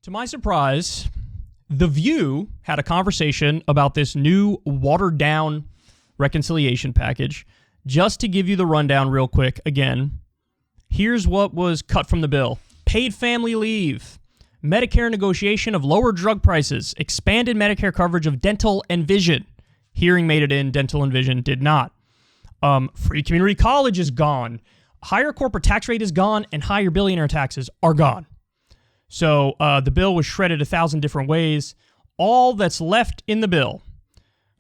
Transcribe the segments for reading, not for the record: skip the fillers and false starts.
To my surprise, The View had a conversation about this new watered-down reconciliation package. Just to give you the rundown real quick, again, here's what was cut from the bill. Paid family leave, Medicare negotiation of lower drug prices, expanded Medicare coverage of dental and vision. Hearing made it in, dental and vision did not. Free community college is gone. Higher corporate tax rate is gone, and higher billionaire taxes are gone. So the bill was shredded 1,000 different ways. All that's left in the bill,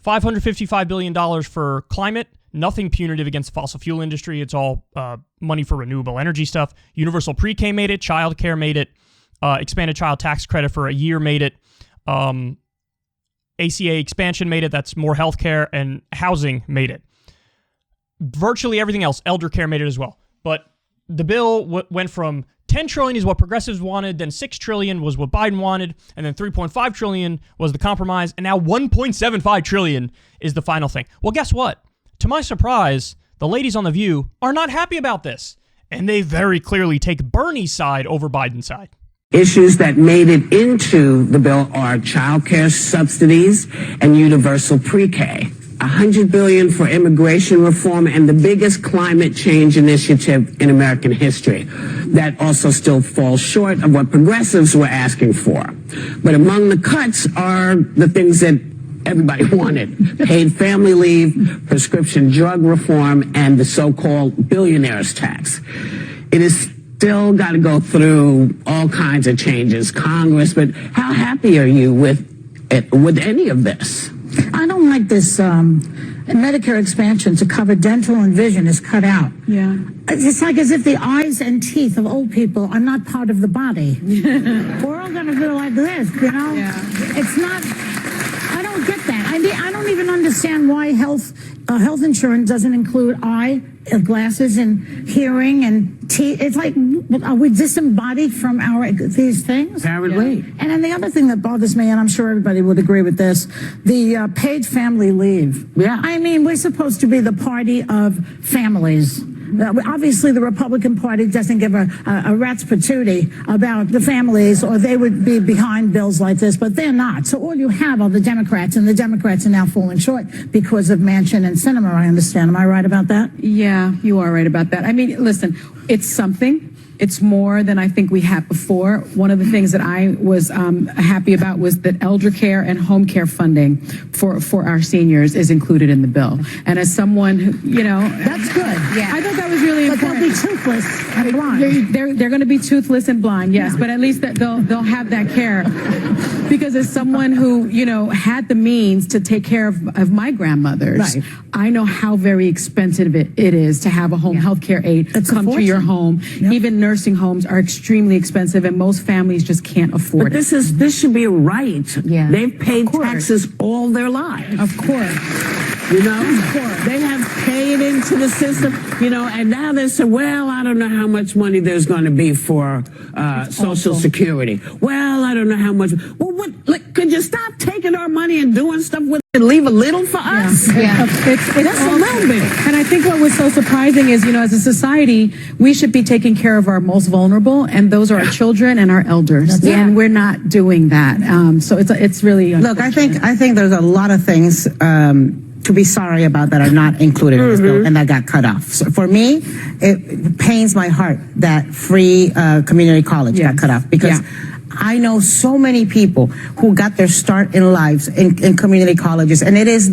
$555 billion for climate, nothing punitive against the fossil fuel industry. It's all money for renewable energy stuff. Universal pre-K made it. Child care made it. Expanded child tax credit for a year made it. ACA expansion made it. That's more health care, and housing made it. Virtually everything else, elder care made it as well. But the bill went from 10 trillion is what progressives wanted, then 6 trillion was what Biden wanted, and then 3.5 trillion was the compromise, and now 1.75 trillion is the final thing. Well, guess what? To my surprise, the ladies on The View are not happy about this, and they very clearly take Bernie's side over Biden's side. Issues that made it into the bill are child care subsidies and universal pre-K. $100 billion for immigration reform and the biggest climate change initiative in American history. That also still falls short of what progressives were asking for. But among the cuts are the things that everybody wanted: paid family leave, prescription drug reform, and the so-called billionaires tax. It is still got to go through all kinds of changes, Congress, but how happy are you with any of this? I don't like this Medicare expansion to cover dental and vision is cut out. Yeah. It's like as if the eyes and teeth of old people are not part of the body. We're all going to feel like this, you know? Yeah. It's not, I don't get that. I don't even understand why health insurance doesn't include eye glasses and hearing and teeth. It's like, are we disembodied from these things? Apparently. And then the other thing that bothers me, and I'm sure everybody would agree with this, the paid family leave. Yeah. I mean, we're supposed to be the party of families. Obviously, the Republican Party doesn't give a rat's patootie about the families, or they would be behind bills like this, but they're not. So all you have are the Democrats, and the Democrats are now falling short because of Manchin and Sinema, I understand. Am I right about that? Yeah, you are right about that. I mean, listen, it's something. It's more than I think we had before. One of the things that I was happy about was that elder care and home care funding for our seniors is included in the bill. And as someone who, you know, That's good. Yeah, I thought that was really But important. they'll be toothless and blind. They're going to be toothless and blind, yes, but at least that they'll have that care. Because as someone who, you know, had the means to take care of my grandmothers, Right. I know how very expensive it is to have a home health care aide come to your home. Yep. Even nursing homes are extremely expensive, and most families just can't afford But this should be a right. Yeah. They've paid taxes all their lives. Of course. You know, they have paid into the system, you know, and now they say, well, I don't know how much money there's going to be for Social Security. Well, I don't know how much. Well, could you stop taking our money and doing stuff with it and leave a little for us? Yeah. It's a little bit. And I think what was so surprising is, you know, as a society, we should be taking care of our most vulnerable, and those are our children and our elders. And we're not doing that. So it's really Look, I think there's a lot of things to be sorry about that are not included in this bill and that got cut off. So for me, it pains my heart that free community college got cut off, because I know so many people who got their start in lives in community colleges, and it is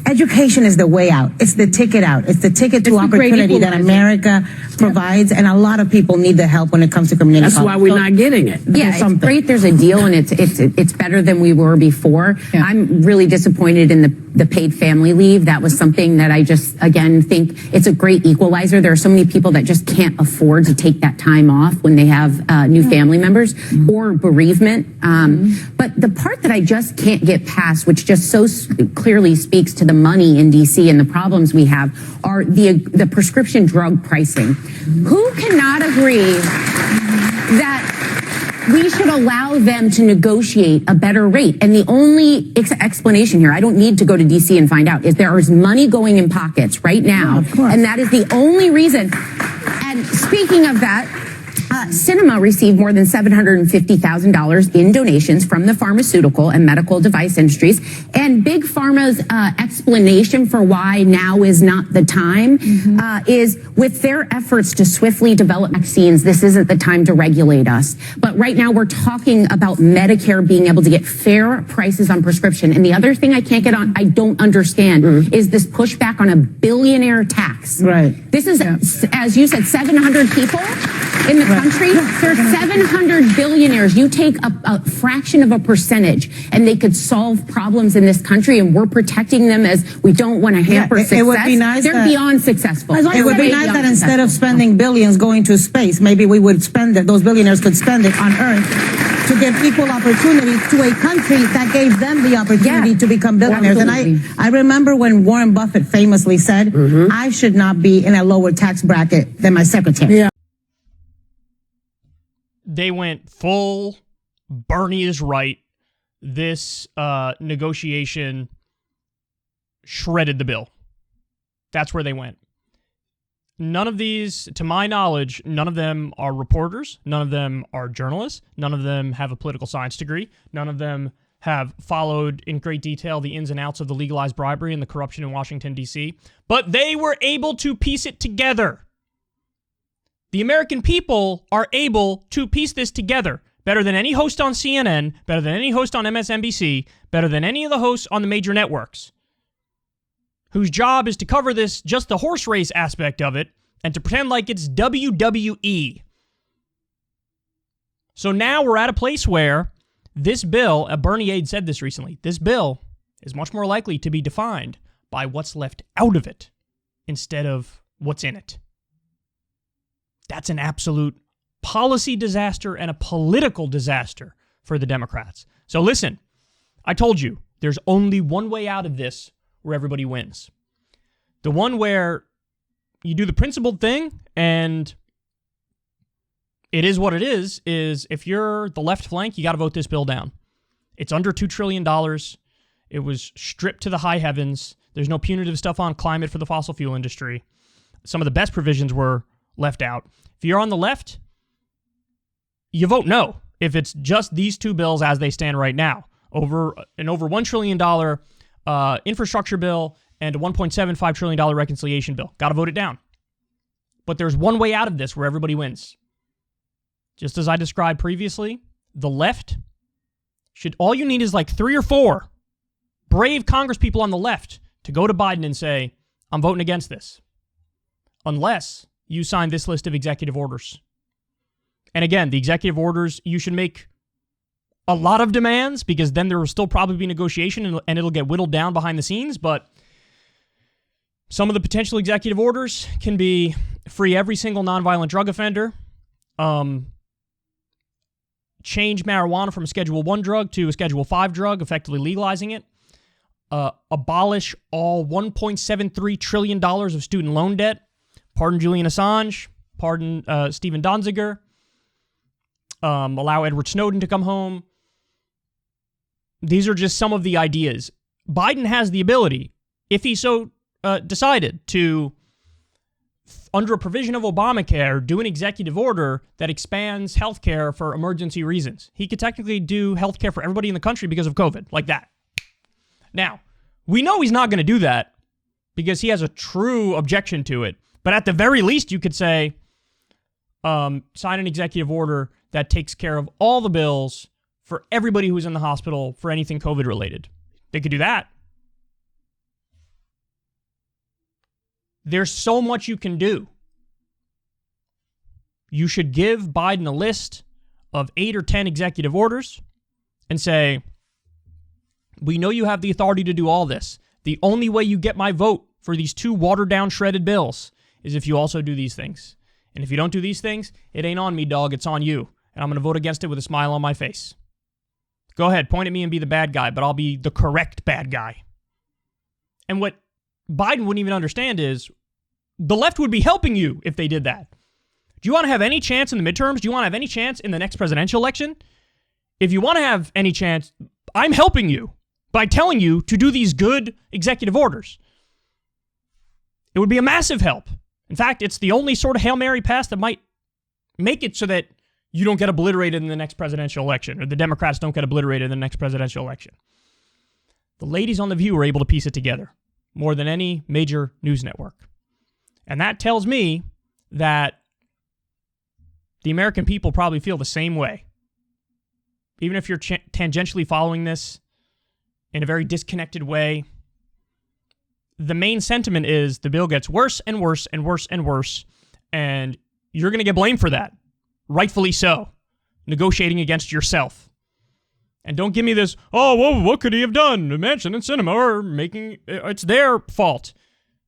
education is the way out. It's the ticket out. It's the ticket to opportunity that America provides, and a lot of people need the help when it comes to community college. That's why we're not getting it. Yeah, it's great. There's a deal, and it's better than we were before. Yeah. I'm really disappointed in the paid family leave. That was something that I just, again, think it's a great equalizer. There are so many people that just can't afford to take that time off when they have new family members or bereavement. But the part that I just can't get past, which just so clearly speaks to the money in DC and the problems we have, are the prescription drug pricing. Who cannot agree that we should allow them to negotiate a better rate? And the only explanation here, I don't need to go to DC and find out, is there is money going in pockets right now. Yeah, of course. And that is the only reason. And speaking of that, Sinema received more than $750,000 in donations from the pharmaceutical and medical device industries. And Big Pharma's explanation for why now is not the time is with their efforts to swiftly develop vaccines, this isn't the time to regulate us. But right now we're talking about Medicare being able to get fair prices on prescription. And the other thing I don't understand is this pushback on a billionaire tax. Right. This is, as you said, 700 people in the country. There are 700 billionaires. You take a fraction of a percentage and they could solve problems in this country, and we're protecting them as we don't want to hamper success. It would be nice They're beyond successful. It would be nice that instead of spending billions going to space, maybe we would spend it, those billionaires could spend it on Earth to give equal opportunity to a country that gave them the opportunity to become billionaires. Absolutely. And I remember when Warren Buffett famously said, I should not be in a lower tax bracket than my secretary. Yeah. They went full Bernie is right. This negotiation shredded the bill. That's where they went. None of these, to my knowledge, none of them are reporters. None of them are journalists. None of them have a political science degree. None of them have followed in great detail the ins and outs of the legalized bribery and the corruption in Washington, D.C. But they were able to piece it together. The American people are able to piece this together better than any host on CNN, better than any host on MSNBC, better than any of the hosts on the major networks, whose job is to cover this, just the horse race aspect of it, and to pretend like it's WWE. So now we're at a place where this bill, a Bernie aide said this recently, this bill is much more likely to be defined by what's left out of it instead of what's in it. That's an absolute policy disaster and a political disaster for the Democrats. So listen, I told you, there's only one way out of this where everybody wins. The one where you do the principled thing and it is what it is if you're the left flank, you got to vote this bill down. It's under $2 trillion. It was stripped to the high heavens. There's no punitive stuff on climate for the fossil fuel industry. Some of the best provisions were left out. If you're on the left, you vote no. If it's just these two bills as they stand right now, over $1 trillion infrastructure bill and a $1.75 trillion reconciliation bill. Got to vote it down. But there's one way out of this where everybody wins. Just as I described previously, the left all you need is like 3 or 4 brave congresspeople on the left to go to Biden and say, I'm voting against this. Unless you sign this list of executive orders. And again, the executive orders, you should make a lot of demands because then there will still probably be negotiation and it'll get whittled down behind the scenes. But some of the potential executive orders can be free every single nonviolent drug offender, change marijuana from a Schedule 1 drug to a Schedule 5 drug, effectively legalizing it, abolish all $1.73 trillion of student loan debt, pardon Julian Assange, pardon Stephen Donziger, allow Edward Snowden to come home. These are just some of the ideas. Biden has the ability, if he so decided, to, under a provision of Obamacare, do an executive order that expands healthcare for emergency reasons. He could technically do healthcare for everybody in the country because of COVID, like that. Now, we know he's not going to do that because he has a true objection to it. But at the very least, you could say, sign an executive order that takes care of all the bills for everybody who's in the hospital for anything COVID related. They could do that. There's so much you can do. You should give Biden a list of 8 or 10 executive orders and say, we know you have the authority to do all this. The only way you get my vote for these 2 watered-down, shredded bills is if you also do these things. And if you don't do these things, it ain't on me, dog. It's on you. And I'm going to vote against it with a smile on my face. Go ahead, point at me and be the bad guy, but I'll be the correct bad guy. And what Biden wouldn't even understand is the left would be helping you if they did that. Do you want to have any chance in the midterms? Do you want to have any chance in the next presidential election? If you want to have any chance, I'm helping you by telling you to do these good executive orders. It would be a massive help. In fact, it's the only sort of Hail Mary pass that might make it so that you don't get obliterated in the next presidential election, or the Democrats don't get obliterated in the next presidential election. The ladies on The View were able to piece it together more than any major news network. And that tells me that the American people probably feel the same way. Even if you're tangentially following this in a very disconnected way, the main sentiment is the bill gets worse and worse and worse and worse, and you're going to get blamed for that. Rightfully so. Negotiating against yourself. And don't give me this, oh, well, what could he have done? Manchin and Sinema are making, it's their fault.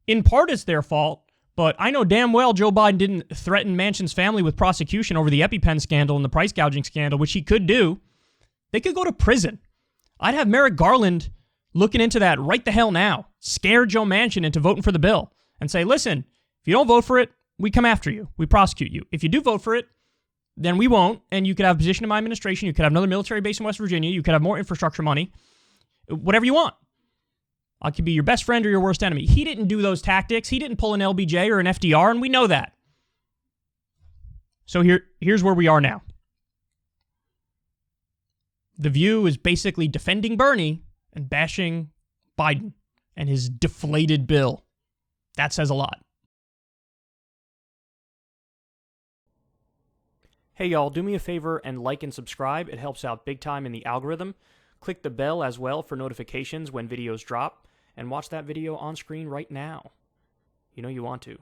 In part, it's their fault, but I know damn well Joe Biden didn't threaten Manchin's family with prosecution over the EpiPen scandal and the price gouging scandal, which he could do. They could go to prison. I'd have Merrick Garland looking into that right the hell now. Scare Joe Manchin into voting for the bill and say, listen, if you don't vote for it, we come after you. We prosecute you. If you do vote for it, then we won't, and you could have a position in my administration, you could have another military base in West Virginia, you could have more infrastructure money, whatever you want. I could be your best friend or your worst enemy. He didn't do those tactics. He didn't pull an LBJ or an FDR, and we know that. So here's where we are now. The View is basically defending Bernie and bashing Biden and his deflated bill. That says a lot. Hey y'all, do me a favor and like and subscribe. It helps out big time in the algorithm. Click the bell as well for notifications when videos drop, and watch that video on screen right now. You know you want to.